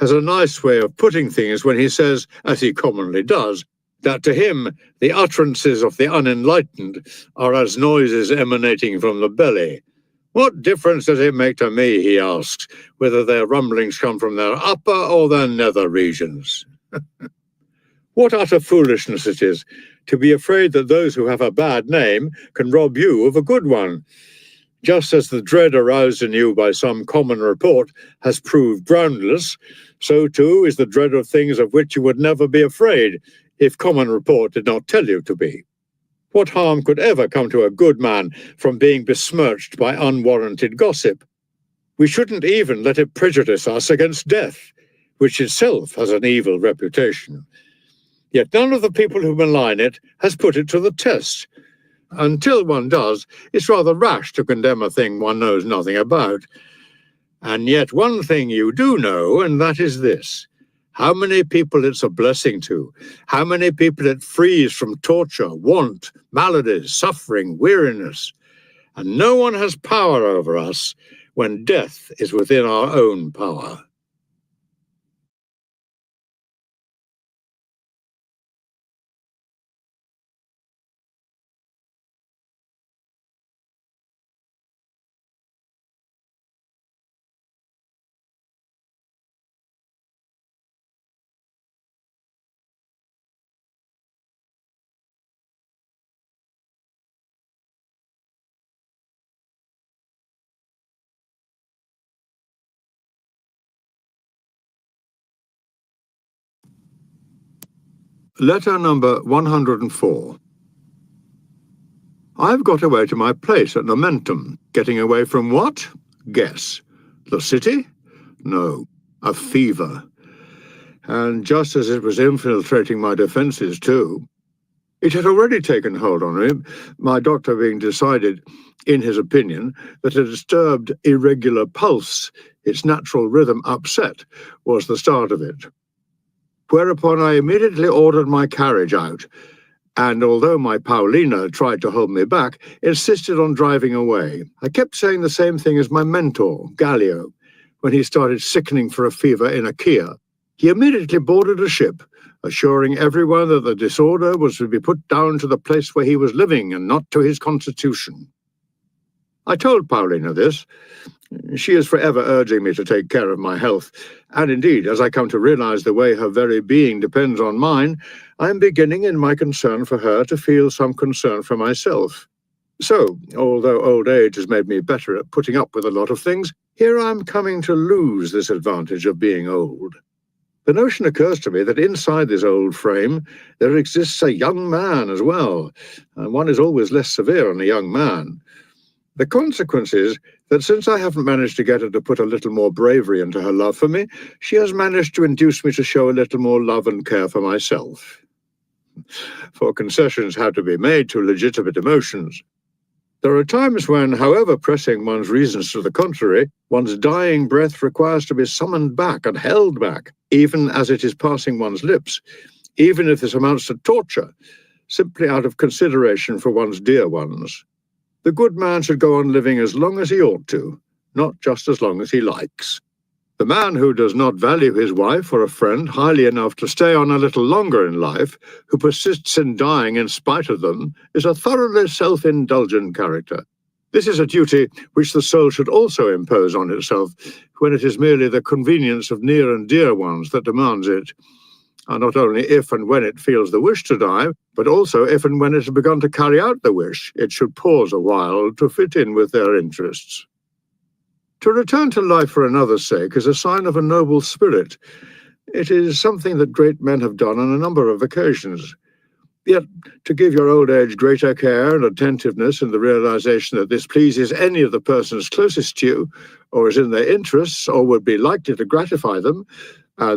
has a nice way of putting things when he says, as he commonly does, that to him the utterances of the unenlightened are as noises emanating from the belly. What difference does it make to me, he asks, whether their rumblings come from their upper or their nether regions? What utter foolishness it is to be afraid that those who have a bad name can rob you of a good one. Just as the dread aroused in you by some common report has proved groundless, so too is the dread of things of which you would never be afraid if common report did not tell you to be. What harm could ever come to a good man from being besmirched by unwarranted gossip? We shouldn't even let it prejudice us against death, which itself has an evil reputation. Yet none of the people who malign it has put it to the test. Until one does, it's rather rash to condemn a thing one knows nothing about. And yet one thing you do know, and that is this: how many people it's a blessing to, how many people it frees from torture, want, maladies, suffering, weariness. And no one has power over us when death is within our own power. Letter number 104. I've got away to my place at Momentum. Getting away from what? Guess. The city? No, a fever. And just as it was infiltrating my defences too. It had already taken hold on me, my doctor being decided, in his opinion, that a disturbed, irregular pulse, its natural rhythm upset, was the start of it. Whereupon I immediately ordered my carriage out, and although my Paulina tried to hold me back, insisted on driving away. I kept saying the same thing as my mentor, Gallio, when he started sickening for a fever in a Kia. He immediately boarded a ship, assuring everyone that the disorder was to be put down to the place where he was living and not to his constitution. I told Paulina this. She is forever urging me to take care of my health, and indeed, as I come to realize the way her very being depends on mine, I am beginning in my concern for her to feel some concern for myself. So, although old age has made me better at putting up with a lot of things, here I am coming to lose this advantage of being old. The notion occurs to me that inside this old frame there exists a young man as well, and one is always less severe on a young man. The consequence is that since I haven't managed to get her to put a little more bravery into her love for me, she has managed to induce me to show a little more love and care for myself. For concessions have to be made to legitimate emotions. There are times when, however pressing one's reasons to the contrary, one's dying breath requires to be summoned back and held back, even as it is passing one's lips, even if this amounts to torture, simply out of consideration for one's dear ones. The good man should go on living as long as he ought to, not just as long as he likes. The man who does not value his wife or a friend highly enough to stay on a little longer in life, who persists in dying in spite of them, is a thoroughly self-indulgent character. This is a duty which the soul should also impose on itself when it is merely the convenience of near and dear ones that demands it. And not only if and when it feels the wish to die, but also if and when it has begun to carry out the wish, it should pause a while to fit in with their interests. To return to life for another's sake is a sign of a noble spirit. It is something that great men have done on a number of occasions. Yet, to give your old age greater care and attentiveness in the realization that this pleases any of the persons closest to you, or is in their interests, or would be likely to gratify them,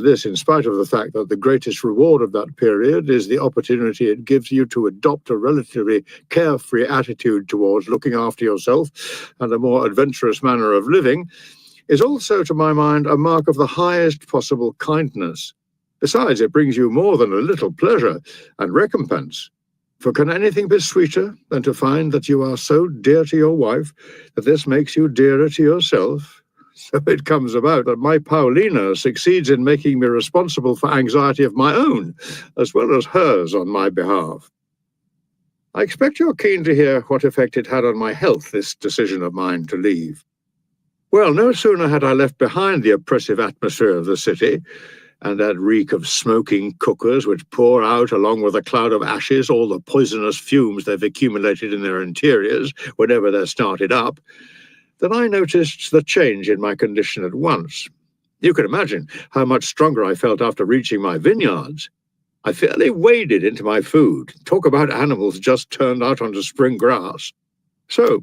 this in spite of the fact that the greatest reward of that period is the opportunity it gives you to adopt a relatively carefree attitude towards looking after yourself and a more adventurous manner of living, is also, to my mind, a mark of the highest possible kindness. Besides, it brings you more than a little pleasure and recompense. For can anything be sweeter than to find that you are so dear to your wife that this makes you dearer to yourself? So it comes about that my Paulina succeeds in making me responsible for anxiety of my own, as well as hers on my behalf. I expect you're keen to hear what effect it had on my health, this decision of mine to leave. Well, no sooner had I left behind the oppressive atmosphere of the city, and that reek of smoking cookers which pour out, along with a cloud of ashes, all the poisonous fumes they've accumulated in their interiors whenever they're started up, that I noticed the change in my condition at once. You can imagine how much stronger I felt after reaching my vineyards. I fairly waded into my food. Talk about animals just turned out onto spring grass. So,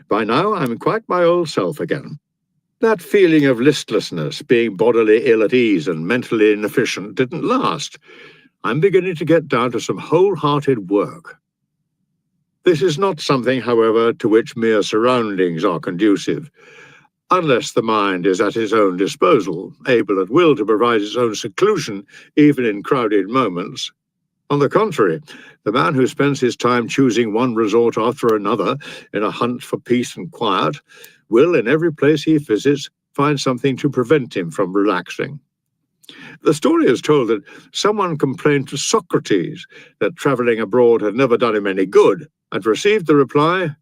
by now I'm quite my old self again. That feeling of listlessness, being bodily ill at ease and mentally inefficient, didn't last. I'm beginning to get down to some wholehearted work. This is not something, however, to which mere surroundings are conducive. Unless the mind is at its own disposal, able at will to provide its own seclusion, even in crowded moments. On the contrary, the man who spends his time choosing one resort after another in a hunt for peace and quiet will, in every place he visits, find something to prevent him from relaxing. The story is told that someone complained to Socrates that traveling abroad had never done him any good, and received the reply,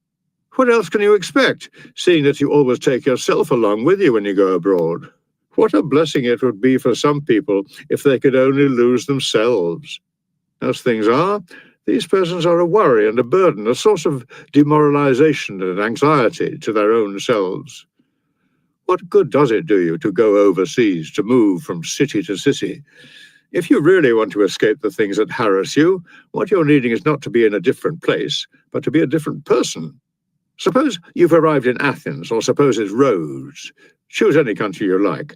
"What else can you expect, seeing that you always take yourself along with you when you go abroad? What a blessing it would be for some people if they could only lose themselves. As things are, these persons are a worry and a burden, a source of demoralization and anxiety to their own selves. What good does it do you to go overseas, to move from city to city? If you really want to escape the things that harass you, what you're needing is not to be in a different place, but to be a different person. Suppose you've arrived in Athens, or suppose it's Rhodes. Choose any country you like.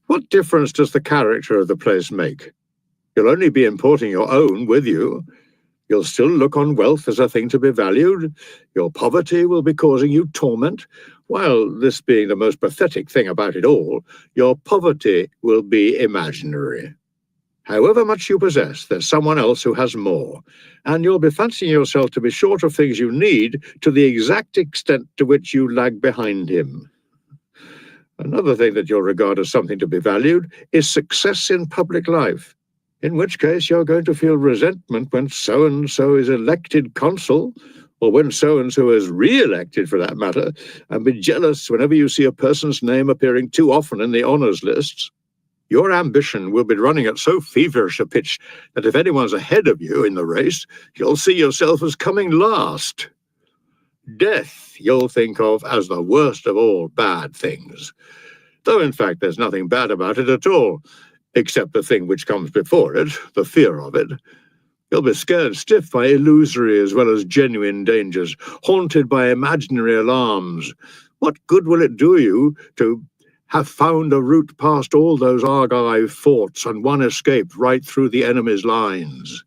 What difference does the character of the place make? You'll only be importing your own with you. You'll still look on wealth as a thing to be valued. Your poverty will be causing you torment, while this being the most pathetic thing about it all, your poverty will be imaginary. However much you possess, there's someone else who has more, and you'll be fancying yourself to be short of things you need to the exact extent to which you lag behind him. Another thing that you'll regard as something to be valued is success in public life, in which case you're going to feel resentment when so-and-so is elected consul, or when so-and-so is re-elected for that matter, and be jealous whenever you see a person's name appearing too often in the honours lists. Your ambition will be running at so feverish a pitch that if anyone's ahead of you in the race, you'll see yourself as coming last. Death you'll think of as the worst of all bad things, though in fact there's nothing bad about it at all, except the thing which comes before it, the fear of it. You'll be scared stiff by illusory as well as genuine dangers, haunted by imaginary alarms. What good will it do you to have found a route past all those Argive forts and one escape right through the enemy's lines?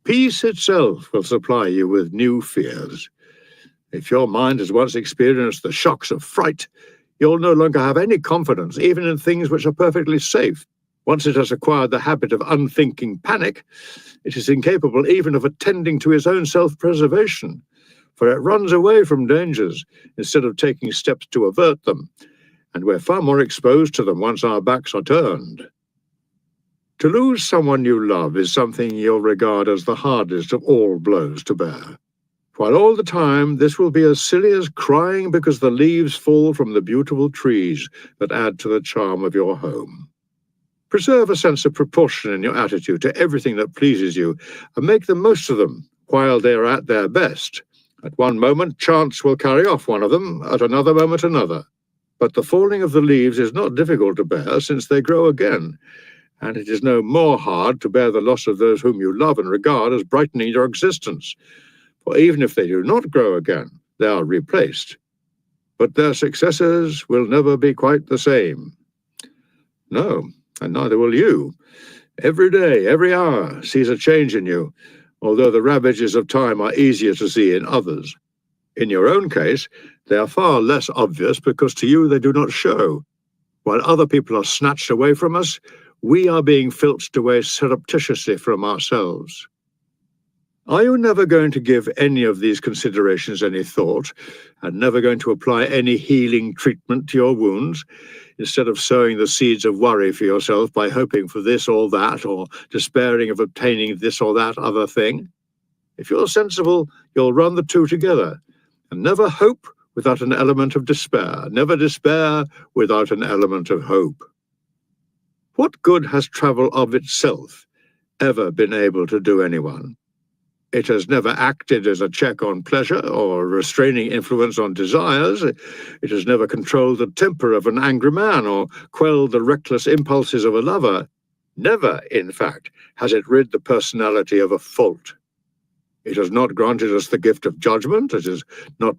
Peace itself will supply you with new fears. If your mind has once experienced the shocks of fright, you'll no longer have any confidence even in things which are perfectly safe. Once it has acquired the habit of unthinking panic, it is incapable even of attending to its own self-preservation, for it runs away from dangers instead of taking steps to avert them, and we're far more exposed to them once our backs are turned. To lose someone you love is something you'll regard as the hardest of all blows to bear, while all the time this will be as silly as crying because the leaves fall from the beautiful trees that add to the charm of your home. Preserve a sense of proportion in your attitude to everything that pleases you, and make the most of them while they are at their best. At one moment, chance will carry off one of them, at another moment another. But the falling of the leaves is not difficult to bear, since they grow again, and it is no more hard to bear the loss of those whom you love and regard as brightening your existence. For even if they do not grow again, they are replaced. But their successors will never be quite the same. No, and neither will you. Every day, every hour sees a change in you, although the ravages of time are easier to see in others. In your own case, they are far less obvious because to you they do not show. While other people are snatched away from us, we are being filched away surreptitiously from ourselves. Are you never going to give any of these considerations any thought, and never going to apply any healing treatment to your wounds, instead of sowing the seeds of worry for yourself by hoping for this or that, or despairing of obtaining this or that other thing? If you're sensible, you'll run the two together, and never hope without an element of despair, never despair without an element of hope. What good has travel of itself ever been able to do anyone? It has never acted as a check on pleasure or a restraining influence on desires. It has never controlled the temper of an angry man or quelled the reckless impulses of a lover. Never, in fact, has it rid the personality of a fault. It has not granted us the gift of judgment. It has not